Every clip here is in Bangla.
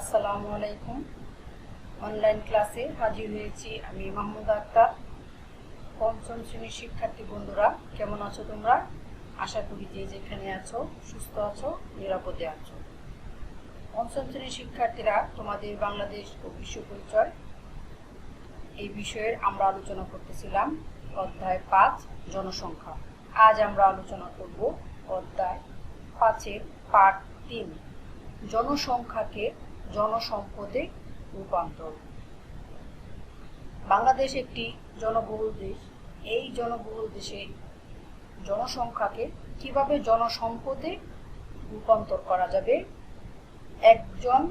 আসসালামু আলাইকুম। অনলাইন ক্লাসে হাজির হয়েছি আমি মাহমুদা আক্তার। পঞ্চম শ্রেণীর শিক্ষার্থী বন্ধুরা, কেমন আছো তোমরা? আশা করি যে যেখানে আছো সুস্থ আছো, নিরাপদে আছো। পঞ্চম শ্রেণীর শিক্ষার্থীরা, তোমাদের বাংলাদেশ ও বিশ্ব পরিচয় এই বিষয়ের আমরা আলোচনা করতেছিলাম অধ্যায় 5 জনসংখ্যা। আজ আমরা আলোচনা করব অধ্যায় 5-এর পার্ট 3 জনসংখ্যাকে জনসম্পদে রূপান্তর। বাংলাদেশ একটি জনবহুল দেশ। এই জনবহুল দেশে জনসংখ্যাকে কিভাবে জনসম্পদে রূপান্তর করা যাবে, একজন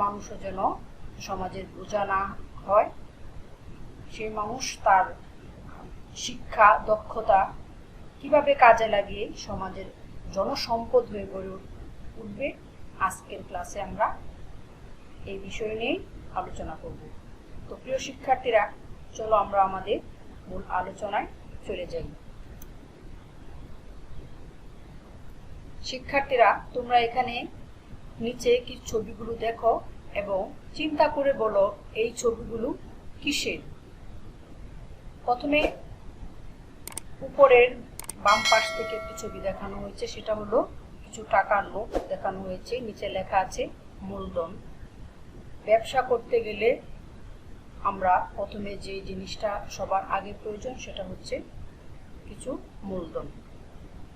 মানুষও যেন সমাজের বোঝা না হয়, সেই মানুষ তার শিক্ষা দক্ষতা কিভাবে কাজে লাগিয়ে সমাজের জনসম্পদ হয়ে গড়ে উঠবে, আজকের ক্লাসে আমরা এই বিষয় নিয়ে আলোচনা করব। তো প্রিয় শিক্ষার্থীরা, চলো আমরা আমাদের মূল আলোচনায় চলে যাই। শিক্ষার্থীরা, তোমরা এখানে নিচে কিছু ছবিগুলো দেখো এবং চিন্তা করে বলো এই ছবিগুলো কিসের। প্রথমে উপরের বাম পাশ থেকে একটি ছবি দেখানো হয়েছে, সেটা হলো কিছু টাকার নোট দেখানো হয়েছে। নিচে লেখা আছে মূলধন। ব্যবসা করতে গেলে আমরা প্রথমে যে জিনিসটা সবার আগে প্রয়োজন সেটা হচ্ছে কিছু মূলধন।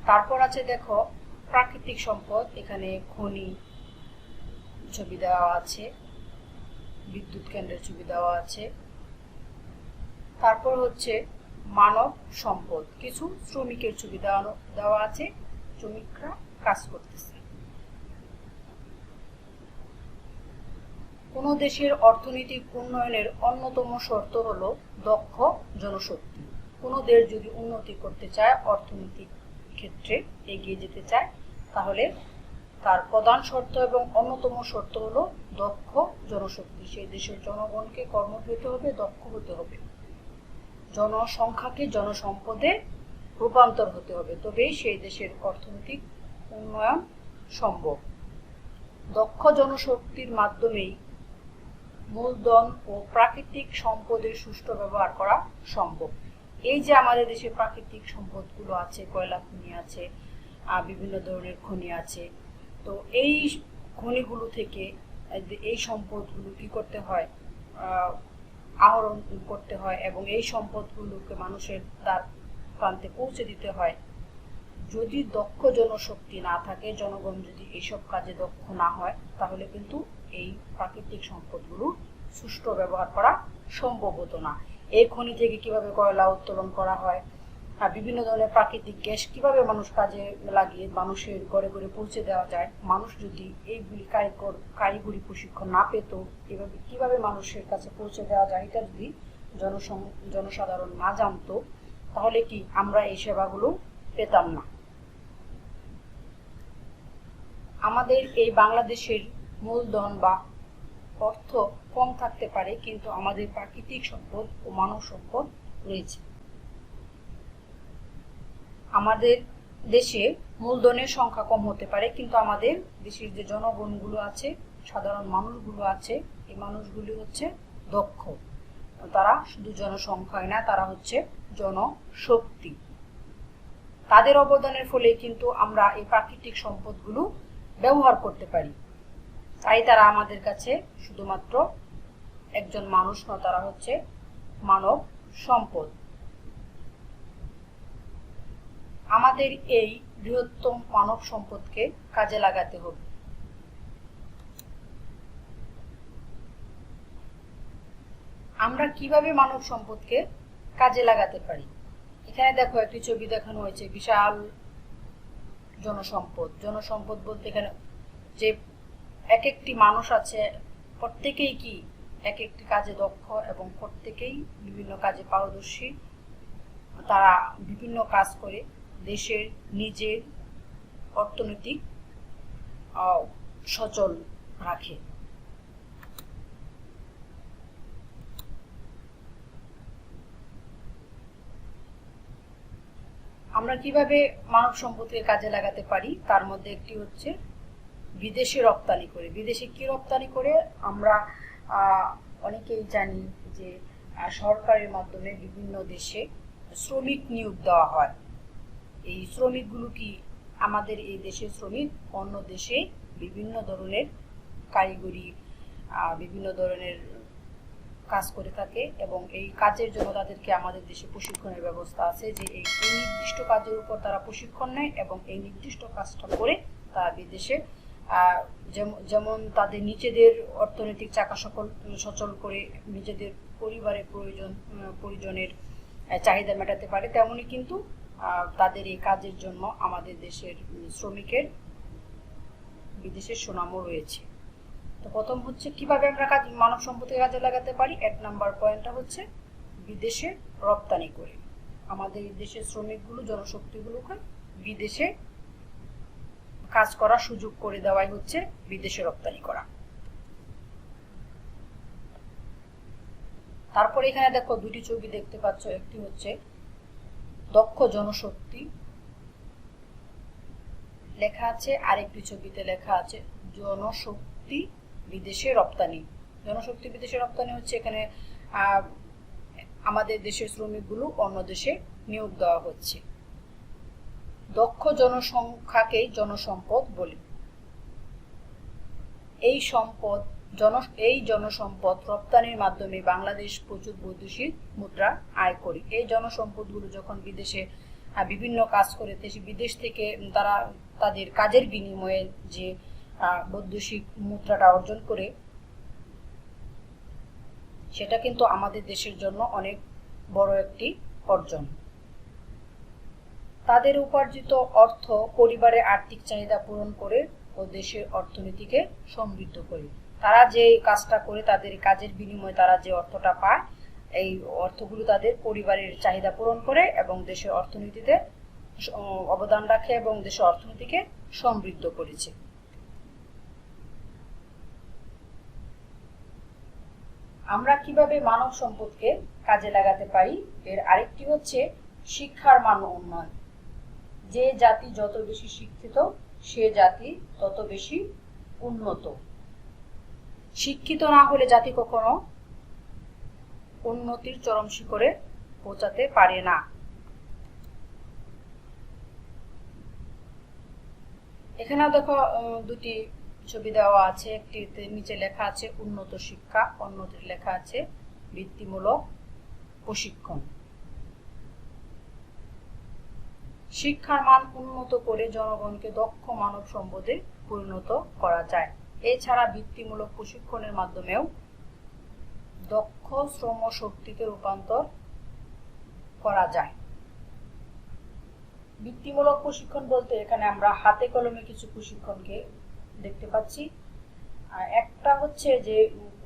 তারপর আছে দেখো প্রাকৃতিক সম্পদ, এখানে খনি ছবি দেওয়া আছে, বিদ্যুৎ কেন্দ্রের ছবি দেওয়া আছে। তারপর হচ্ছে মানব সম্পদ, কিছু শ্রমিকের ছবি দেওয়া আছে, শ্রমিকরা কাজ করতেছে। কোন দেশের অর্থনৈতিক উন্নয়নের অন্যতম শর্ত হলো দক্ষ জনশক্তি। কোন দেশ যদি উন্নতি করতে চায়, অর্থনৈতিক ক্ষেত্রে এগিয়ে যেতে চায়, তাহলে তার প্রধান শর্ত এবং অন্যতম শর্ত হলো দক্ষ জনশক্তি। সেই দেশের জনগণকে কর্মঠ হতে হবে, দক্ষ হতে হবে, জনসংখ্যাকে জনসম্পদে রূপান্তর হতে হবে, তবেই সেই দেশের অর্থনৈতিক উন্নয়ন সম্ভব। দক্ষ জনশক্তির মাধ্যমেই মূলধন ও প্রাকৃতিক সম্পদের সুষ্ঠু ব্যবহার করা সম্ভব। এই যে আমাদের দেশে প্রাকৃতিক সম্পদগুলো আছে, কয়লা খনি আছে, বিভিন্ন ধরনের খনি আছে, তো এই খনিগুলো থেকে এই সম্পদগুলো কি করতে হয়, আহরণ করতে হয় এবং এই সম্পদগুলোকে মানুষের দ্বার প্রান্তে পৌঁছে দিতে হয়। যদি দক্ষ জনশক্তি না থাকে, জনগণ যদি এইসব কাজে দক্ষ না হয়, তাহলে কিন্তু এই প্রাকৃতিক সম্পদগুলো সুষ্ঠু ব্যবহার করা সম্ভব হতো না। এই খনি থেকে কিভাবে কয়লা উত্তোলন করা হয়, বিভিন্ন ধরনের প্রাকৃতিক গ্যাস কিভাবে মানুষ কাজে লাগিয়ে মানুষের ঘরে ঘরে পৌঁছে দেওয়া যায়, মানুষ যদি এইগুলি কারিগরি প্রশিক্ষণ না পেত, এভাবে কিভাবে মানুষের কাছে পৌঁছে দেওয়া যায়, এটা যদি জনসাধারণ না জানতো, তাহলে কি আমরা এই সেবাগুলো পেতাম না। আমাদের এই বাংলাদেশের মূলধন বা অর্থ কম থাকতে পারে, কিন্তু আমাদের প্রাকৃতিক সম্পদ ও মানব সম্পদ রয়েছে। আমাদের দেশে মূলধনের সংখ্যা কম হতে পারে, কিন্তু আমাদের দেশের যে জনগণগুলো আছে, সাধারণ মানুষগুলো আছে, এই মানুষগুলি হচ্ছে দক্ষ। তারা শুধু জনসংখ্যায় না, তারা হচ্ছে জনশক্তি। তাদের অবদানের ফলে কিন্তু আমরা এই প্রাকৃতিক সম্পদগুলো ব্যবহার করতে পারি। তাই তারা আমাদের কাছে শুধুমাত্র একজন মানুষ নয়, তারা হচ্ছে মানব সম্পদ। আমাদের এই বৃহত্তম মানব সম্পদকে কাজে লাগাতে হবে। আমরা কিভাবে মানব সম্পদকে কাজে লাগাতে পারি? এখানে দেখো একটি ছবি দেখানো হয়েছে, বিশাল জনসম্পদ বলতে এখানে যে এক একটি মানুষ আছে, প্রত্যেকেই কি এক একটি কাজে দক্ষ এবং প্রত্যেকেই বিভিন্ন কাজে পারদর্শী। তারা বিভিন্ন কাজ করে দেশের নিজের অর্থনৈতিক সচল রাখে। আমরা কিভাবে মানব সম্পদকে কাজে লাগাতে পারি, তার মধ্যে একটি হচ্ছে বিদেশে রপ্তানি করে। বিদেশে কি রপ্তানি করে আমরা অনেকেই জানি যে সরকারের মাধ্যমে বিভিন্ন দেশে শ্রমিক নিয়োগ দেওয়া হয়। এই শ্রমিকগুলো কি আমাদের এই দেশের শ্রমিক অন্য দেশে বিভিন্ন ধরনের কারিগরি বিভিন্ন ধরনের কাজ করে থাকে এবং এই কাজের জন্য তাদেরকে আমাদের দেশে প্রশিক্ষণের ব্যবস্থা আছে যে এই নির্দিষ্ট কাজের উপর তারা প্রশিক্ষণ নেয় এবং এই নির্দিষ্ট কাজটা করে তারা বিদেশে যেমন তাদের নিজেদের অর্থনৈতিক চাকা সচল করে নিজেদের পরিবারের পরিজনের চাহিদা মেটাতে পারে, তেমনই কিন্তু তাদের এই কাজের জন্য আমাদের দেশের শ্রমিকের বিদেশের সুনামও রয়েছে। তো প্রথম হচ্ছে কিভাবে আমরা মানব সম্পদকে কাজে লাগাতে পারি। 1 নম্বর পয়েন্টটা হচ্ছে বিদেশে রপ্তানি করে। আমাদের দেশের শ্রমিকগুলো জনশক্তিগুলোকে বিদেশে কাজ করার সুযোগ করে দেওয়াই হচ্ছে বিদেশে রপ্তানি করা। তারপরে এখানে দেখো দুটি ছবি দেখতে পাচ্ছ, একটি হচ্ছে দক্ষ জনশক্তি লেখা আছে, আরেকটি ছবিতে লেখা আছে জনশক্তি বিদেশে রপ্তানি। জনশক্তি বিদেশে রপ্তানি হচ্ছে এখানে আমাদের দেশের শ্রমিকগুলো অন্য দেশে নিয়োগ দেওয়া হচ্ছে। দক্ষ জনসংখ্যাকেই জনসম্পদ বলি। এই জনসম্পদ রপ্তানির মাধ্যমে বাংলাদেশ প্রচুর বৈদেশিক মুদ্রা আয় করে। এই জনসম্পদগুলো যখন বিদেশে বিভিন্ন কাজ করে বিদেশ থেকে তারা তাদের কাজের বিনিময়ে যে বৈদেশিক মুদ্রাটা অর্জন করে, সেটা কিন্তু আমাদের দেশের জন্য অনেক বড় একটি অর্জন। তাদের উপার্জিত অর্থ পরিবারের আর্থিক চাহিদা পূরণ করে ও দেশের অর্থনীতিকে সমৃদ্ধ করে। তারা যে কাজটা করে তাদের কাজের বিনিময়ে তারা যে অর্থটা পায়, এই অর্থগুলো তাদের পরিবারের চাহিদা পূরণ করে এবং দেশের অর্থনীতিতে অবদান রাখে এবং দেশের অর্থনীতিকে সমৃদ্ধ করেছে। আমরা কিভাবে মানব সম্পদকে কাজে লাগাতে পারি, এর আরেকটি হচ্ছে শিক্ষার মান উন্নয়ন। যে জাতি যত বেশি শিক্ষিত সে জাতি তত বেশি উন্নত। শিক্ষিত না হলে জাতি কখনো উন্নতির চরম শিখরে পৌঁছাতে পারে না। এখানেও দেখো দুটি ছবি দেওয়া আছে, একটিতে নিচে লেখা আছে উন্নত শিক্ষা, অন্যটিতে লেখা আছে বৃত্তিমূলক প্রশিক্ষণ। শিক্ষার মান উন্নত করে জনগণকে দক্ষ মানব সম্পদে পরিণত করা যায়। এছাড়া বৃত্তিমূলক প্রশিক্ষণের মাধ্যমেও দক্ষ শ্রম শক্তিতে রূপান্তর করা যায়। বৃত্তিমূলক প্রশিক্ষণ বলতে এখানে আমরা হাতে কলমে কিছু প্রশিক্ষণকে দেখতে পাচ্ছি। একটা হচ্ছে যে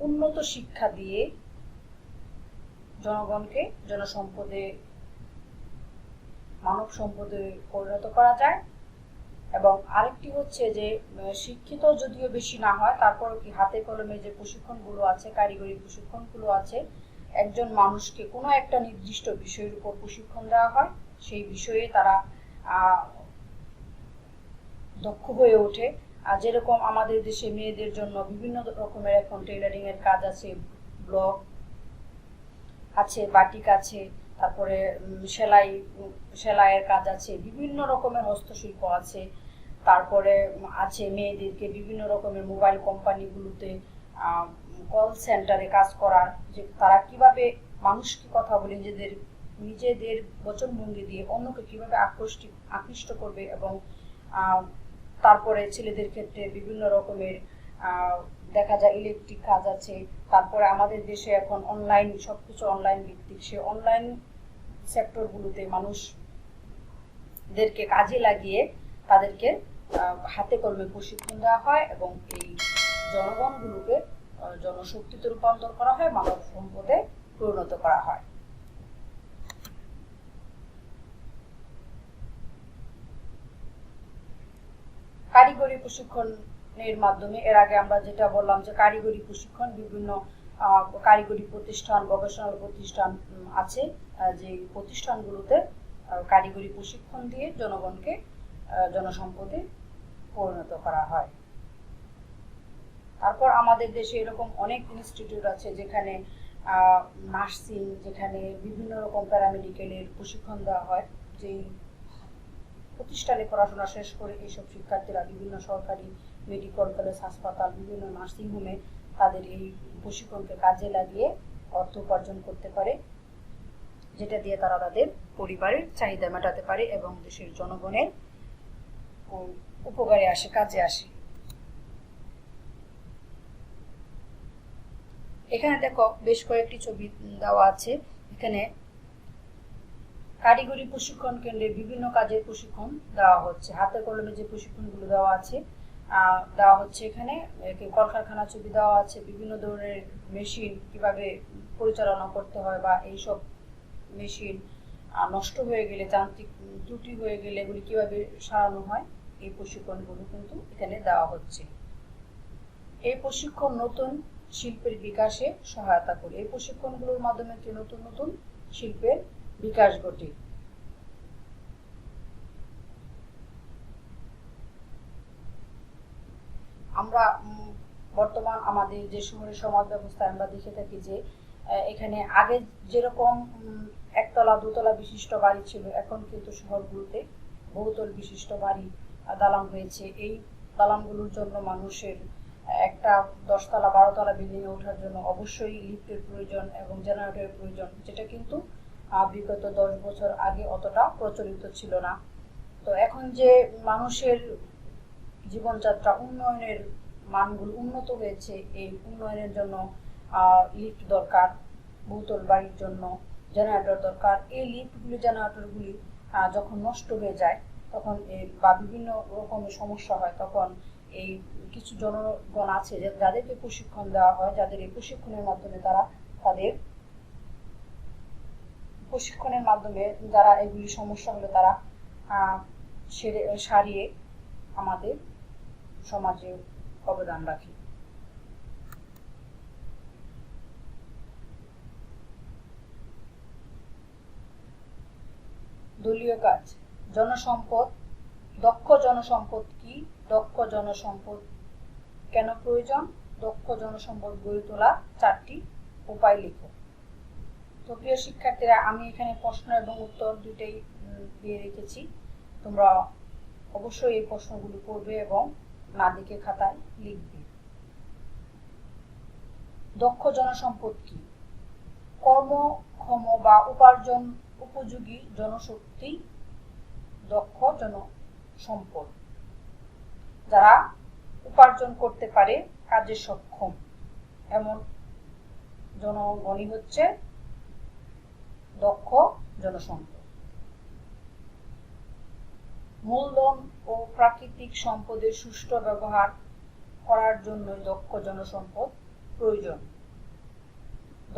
উন্নত শিক্ষা দিয়ে জনগণকে জনসম্পদে মানব সম্পদে পরিণত করা যায়, এবং আরেকটি হচ্ছে যে শিক্ষিত যদিও বেশি না হয় তারপর কি হাতে কলমে যে প্রশিক্ষণগুলো আছে, কারিগরি প্রশিক্ষণগুলো আছে, একজন মানুষকে কোনো একটা নির্দিষ্ট বিষয়ের উপর প্রশিক্ষণ দেওয়া হয়, সেই বিষয়ে তারা দক্ষ হয়ে ওঠে। যেরকম আমাদের দেশে মেয়েদের জন্য বিভিন্ন রকমের এখন টেইলারিং এর কাজ আছে, ব্লক আছে, বাটিক আছে, তারপরে সেলাইয়ের কাজ আছে, বিভিন্ন রকমের হস্তশিল্প আছে, তারপরে আছে মেয়েদেরকে বিভিন্ন রকমের মোবাইল কোম্পানিগুলোতে কল সেন্টারে কাজ করার, যে তারা কিভাবে মানুষকে কথা বলে নিজেদের বচনভঙ্গি দিয়ে অন্যকে কিভাবে আকৃষ্ট করবে। এবং তারপরে ছেলেদের ক্ষেত্রে বিভিন্ন রকমের দেখা যায় ইলেকট্রিক কাজ আছে। তারপরে আমাদের দেশে এখন অনলাইন, সবকিছু অনলাইন ভিত্তিক, সে অনলাইন সেক্টরগুলোতে মানুষদেরকে কাজে লাগিয়ে তাদেরকে হাতে কলমে প্রশিক্ষণ দেওয়া হয় এবং এই জনগণগুলোকে জনশক্তিতে রূপান্তর করা হয়, মানব সম্পদে পরিণত করা হয়। কারিগরি প্রশিক্ষণের মাধ্যমে, এর আগে আমরা যেটা বললাম যে কারিগরি প্রশিক্ষণ, বিভিন্ন কারিগরি প্রতিষ্ঠান, গবেষণা প্রতিষ্ঠান আছে, যে প্রতিষ্ঠানগুলোতে কারিগরি প্রশিক্ষণ দিয়ে জনগণকে জনসম্পদে পরিণত করা হয়। তারপর আমাদের দেশে এরকম অনেক ইনস্টিটিউট আছে যেখানে নার্সিং, যেখানে বিভিন্ন রকম প্যারামেডিক্যালের প্রশিক্ষণ দেওয়া হয়। যেই প্রতিষ্ঠানে পড়াশোনা শেষ করে এইসব শিক্ষার্থীরা বিভিন্ন সরকারি মেডিকেল কলেজ, হাসপাতাল, বিভিন্ন নার্সিং হোমে তাদের এই প্রশিক্ষণকে কাজে লাগিয়ে অর্থ উপার্জন করতে পারে, যেটা দিয়ে তারা তাদের পরিবারের চাহিদা মেটাতে পারে এবং দেশের জনগণের উপকারে আসে, কাজে আসে। এখানে দেখো বেশ কয়েকটি ছবি দেওয়া আছে। এখানে কারিগরি প্রশিক্ষণ কেন্দ্রে বিভিন্ন কাজের প্রশিক্ষণ দেওয়া হচ্ছে, হাতে কলমে যে প্রশিক্ষণগুলো দেওয়া হচ্ছে। এখানে কলকারখানা ছবি দেওয়া আছে, বিভিন্ন ধরনের মেশিন কিভাবে পরিচালনা করতে হয় বা এইসব মেশিন নষ্ট হয়ে গেলে, যান্ত্রিক ত্রুটি হয়ে গেলে এগুলি কিভাবে সারানো হয়, এই প্রশিক্ষণগুলো কিন্তু এখানে দেওয়া হচ্ছে। এই প্রশিক্ষণ নতুন শিল্পের বিকাশে সহায়তা করে। এই প্রশিক্ষণগুলোর মাধ্যমে নতুন নতুন শিল্পের বিকাশ ঘটে। আমরা বর্তমান আমাদের যে শহরের সমাজ ব্যবস্থায় আমরা দেখে থাকি যে এখানে আগে যেরকম একতলা দোতলা বিশিষ্ট বাড়ি ছিল, এখন কিন্তু শহরগুলোতে বহুতল বিশিষ্ট বাড়ি দালান হয়েছে। এই দালানগুলোর জন্য মানুষের একটা 10তলা 12তলা বিল্ডিং এ ওঠার জন্য অবশ্যই লিফটের প্রয়োজন এবং জেনারেটরের প্রয়োজন, যেটা কিন্তু বিগত 10 বছর আগে অতটা প্রচলিত ছিল না। তো এখন যে মানুষের জীবনযাত্রা উন্নয়নের মানগুলো উন্নত হয়েছে, এই উন্নয়নের জন্য লিফট দরকার, বহুতল বাড়ির জন্য জেনারেটর দরকার। এই লিফটগুলি, জেনারেটরগুলি যখন নষ্ট হয়ে যায় তখন বা বিভিন্ন রকমের সমস্যা হয়, তখন এই কিছু জনগণ আছে যাদেরকে প্রশিক্ষণ দেওয়া হয়, যাদের এই প্রশিক্ষণের মাধ্যমে যারা এগুলি সমস্যা হলে তারা সারিয়ে আমাদের সমাজে অবদান রাখে। দলীয় কাজ, জনসম্পদ, দক্ষ জনসম্পদ কি, দক্ষ জনসম্পদ কেন প্রয়োজন, দক্ষ জনসম্পদ গড়ে তোলা 4টি উপায় লিখো। তো প্রিয় শিক্ষার্থীরা, আমি এখানে প্রশ্ন এবং উত্তর দুইটাই দিয়ে রেখেছি। তোমরা অবশ্যই এই প্রশ্নগুলো পড়বে এবং না দেখে খাতায় লিখবে। দক্ষ জনসম্পদ কি? কর্মক্ষম বা উপার্জন উপযোগী জনশক্তি দক্ষ জনসম্পদ। যারা উপার্জন করতে পারে, কাজে সক্ষম, এমন জনগণই হচ্ছে দক্ষ জনসম্পদ। মূলধন ও প্রাকৃতিক সম্পদের সুষ্ঠু ব্যবহার করার জন্য দক্ষ জনসম্পদ প্রয়োজন।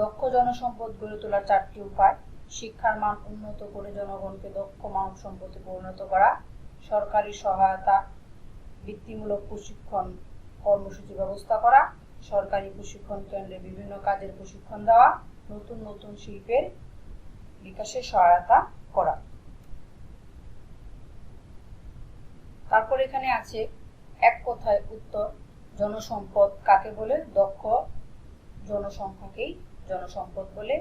দক্ষ জনসম্পদ গড়ে তোলার 4টি উপায়: শিক্ষার মান উন্নত করে জনগণকে দক্ষ মানব সম্পদে পরিণত করা, সরকারি সহায়তা, বৃত্তিমূলক প্রশিক্ষণ কর্মসূচি ব্যবস্থা করা, সরকারি প্রশিক্ষণ কেন্দ্রে বিভিন্ন কাজের প্রশিক্ষণ দেওয়া, নতুন নতুন শিল্পের বিকাশে সহায়তা করা। তারপর এখানে আছে এক কথায় উত্তর। জনসম্পদ কাকে বলে? দক্ষ জনসংখ্যাকেই জনসম্পদ বলে।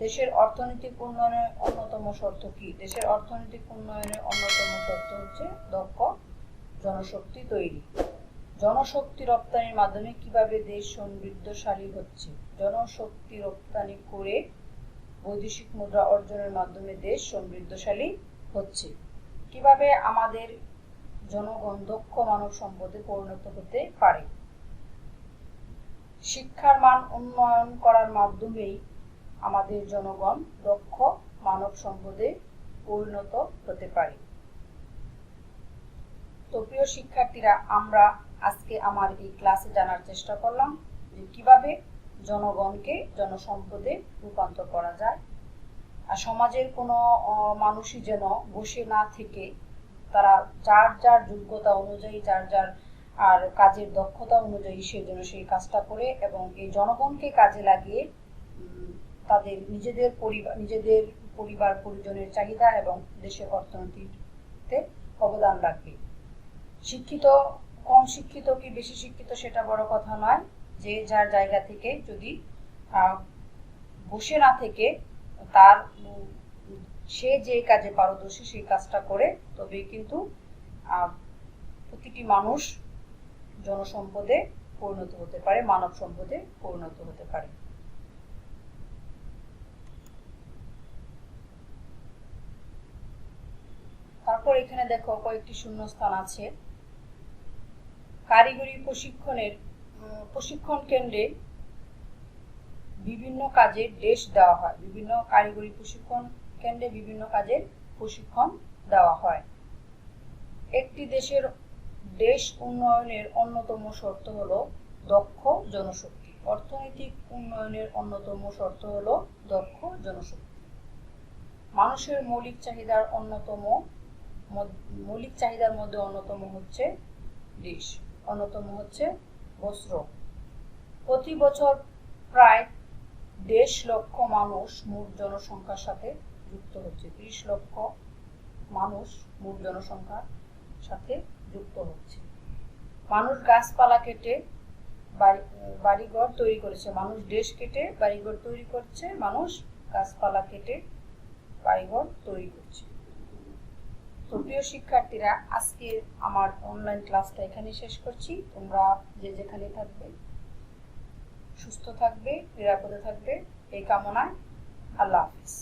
দেশের অর্থনৈতিক উন্নয়নের অন্যতম শর্ত কি? দেশের অর্থনৈতিক উন্নয়নের অন্যতম শর্ত হচ্ছে দক্ষ জনশক্তি তৈরি। জনশক্তি রপ্তানির মাধ্যমে কিভাবে দেশ সমৃদ্ধশালী হচ্ছে? জনশক্তি রপ্তানি করে বৈদেশিক মুদ্রা অর্জনের মাধ্যমে দেশ সমৃদ্ধশালী হচ্ছে। কিভাবে আমাদের জনগণ দক্ষ মানব সম্পদে পরিণত হতে পারে? শিক্ষার মান উন্নয়ন করার মাধ্যমেই আমাদের জনগণ দক্ষ মানব সম্পদে পরিণত হতে পারে। তো প্রিয় শিক্ষার্থীরা, আমরা আজকে আমার এই ক্লাসে জানার চেষ্টা করলাম যে কিভাবে জনগণকে জনসম্পদে রূপান্তর করা যায়। আর সমাজের কোনো মানুষই যেন বসে না থেকে তারা যার যার যোগ্যতা অনুযায়ী, যার যার আর কাজের দক্ষতা অনুযায়ী সে যেন সেই কাজটা করে এবং এই জনগণকে কাজে লাগিয়ে তাদের নিজেদের পরিবার পরিজনের চাহিদা এবং দেশের অর্থনীতিতে অবদান রাখবে। শিক্ষিত কম শিক্ষিত কি বেশি শিক্ষিত সেটা বড় কথা নয়, যে যার জায়গা থেকে যদি বসে না থেকে তার সে যে কাজে পারদর্শী সেই কাজটা করে, তবেই কিন্তু প্রতিটি মানুষ জনসম্পদে পরিণত হতে পারে, মানব সম্পদে পরিণত হতে পারে। তারপর এখানে দেখো কয়েকটি শূন্যস্থান আছে। কারিগরি প্রশিক্ষণ কেন্দ্রে বিভিন্ন কাজের ডেশ দেওয়া হয়। বিভিন্ন কারিগরি প্রশিক্ষণ কেন্দ্রে বিভিন্ন কাজের প্রশিক্ষণ দেওয়া হয়। একটি দেশ উন্নয়নের অন্যতম শর্ত হলো দক্ষ জনশক্তি। অর্থনৈতিক উন্নয়নের অন্যতম শর্ত হলো দক্ষ জনশক্তি। মানুষের মৌলিক চাহিদার মধ্যে অন্যতম হচ্ছে বস্ত্র। প্রতি বছর প্রায় 1.5 লক্ষ মানুষ মোট জনসংখ্যার সাথে যুক্ত হচ্ছে। 30 লক্ষ মানুষ মোট জনসংখ্যার সাথে যুক্ত হচ্ছে। মানুষ গাছপালা কেটে বাড়িঘর তৈরি করেছে। মানুষ দেশ কেটে বাড়িঘর তৈরি করছে, মানুষ গাছপালা কেটে বাড়িঘর তৈরি করছে। তো প্রিয় শিক্ষার্থীরা, আজকে আমার অনলাইন ক্লাসটা এখানে শেষ করছি। তোমরা যে যেখানে থাকবে সুস্থ থাকবে, নিরাপদে থাকবে এই কামনায়। আল্লাহ হাফেজ।